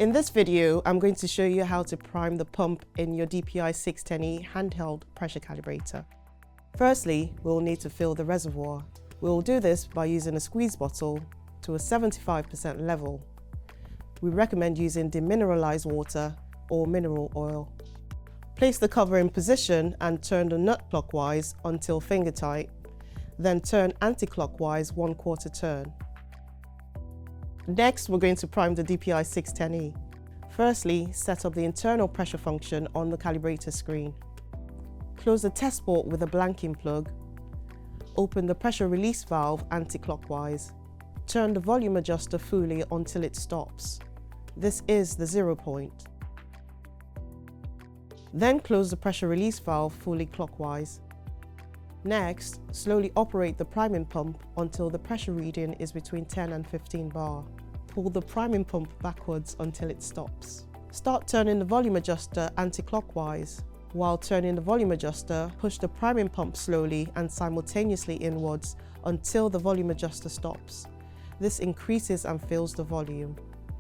In this video, I'm going to show you how to prime the pump in your DPI610E handheld pressure calibrator. Firstly, we'll need to fill the reservoir. We'll do this by using a squeeze bottle to a 75% level. We recommend using demineralized water or mineral oil. Place the cover in position and turn the nut clockwise until finger tight, then turn anti-clockwise 1/4 turn. Next, we're going to prime the DPI610E. Firstly, set up the internal pressure function on the calibrator screen. Close the test port with a blanking plug. Open the pressure release valve anti-clockwise. Turn the volume adjuster fully until it stops. This is the 0 point. Then close the pressure release valve fully clockwise. Next, slowly operate the priming pump until the pressure reading is between 10 and 15 bar. Pull the priming pump backwards until it stops. Start turning the volume adjuster anti-clockwise. While turning the volume adjuster, push the priming pump slowly and simultaneously inwards until the volume adjuster stops. This increases and fills the volume.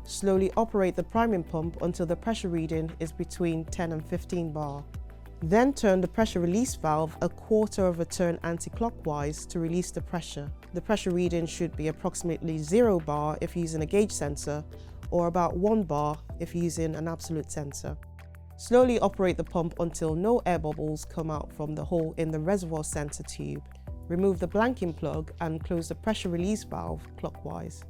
Slowly operate the priming pump until the pressure reading is between 10 and 15 bar. Then turn the pressure release valve 1/4 turn anti-clockwise to release the pressure. The pressure reading should be approximately 0 bar if using a gauge sensor, or about 1 bar if using an absolute sensor. Slowly operate the pump until no air bubbles come out from the hole in the reservoir center tube. Remove the blanking plug and close the pressure release valve clockwise.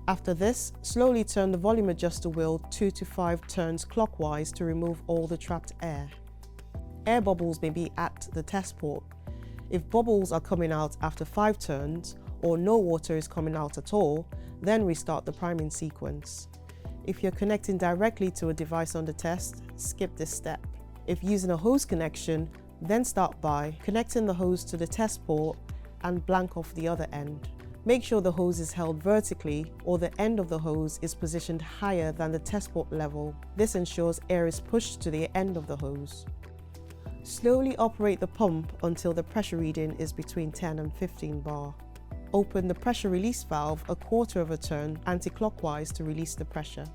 After this, slowly turn the volume adjuster wheel 2 to 5 turns clockwise to remove all the trapped air. Air bubbles may be at the test port. If bubbles are coming out after 5 turns or no water is coming out at all, then restart the priming sequence. If you're connecting directly to a device under test, skip this step. If using a hose connection, then start by connecting the hose to the test port and blank off the other end. Make sure the hose is held vertically or the end of the hose is positioned higher than the test port level. This ensures air is pushed to the end of the hose. Slowly operate the pump until the pressure reading is between 10 and 15 bar. Open the pressure release valve 1/4 turn anti-clockwise to release the pressure.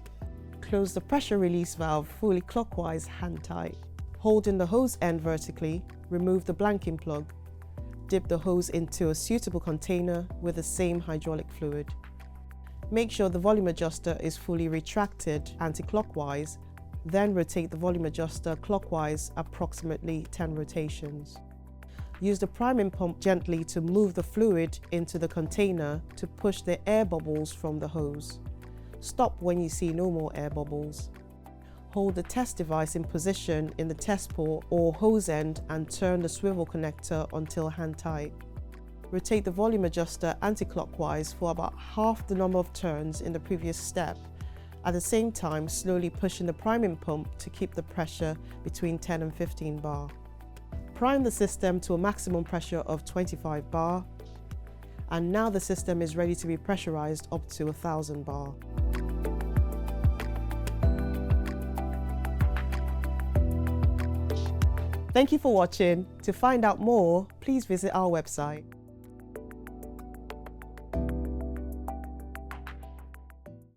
Close the pressure release valve fully clockwise hand tight. Holding the hose end vertically, remove the blanking plug. Dip the hose into a suitable container with the same hydraulic fluid. Make sure the volume adjuster is fully retracted anti-clockwise, then rotate the volume adjuster clockwise approximately 10 rotations. Use the priming pump gently to move the fluid into the container to push the air bubbles from the hose. Stop when you see no more air bubbles. Hold the test device in position in the test port or hose end and turn the swivel connector until hand tight. Rotate the volume adjuster anti-clockwise for about half the number of turns in the previous step, at the same time slowly pushing the priming pump to keep the pressure between 10 and 15 bar. Prime the system to a maximum pressure of 25 bar, and now the system is ready to be pressurized up to 1000 bar. Thank you for watching. To find out more, please visit our website.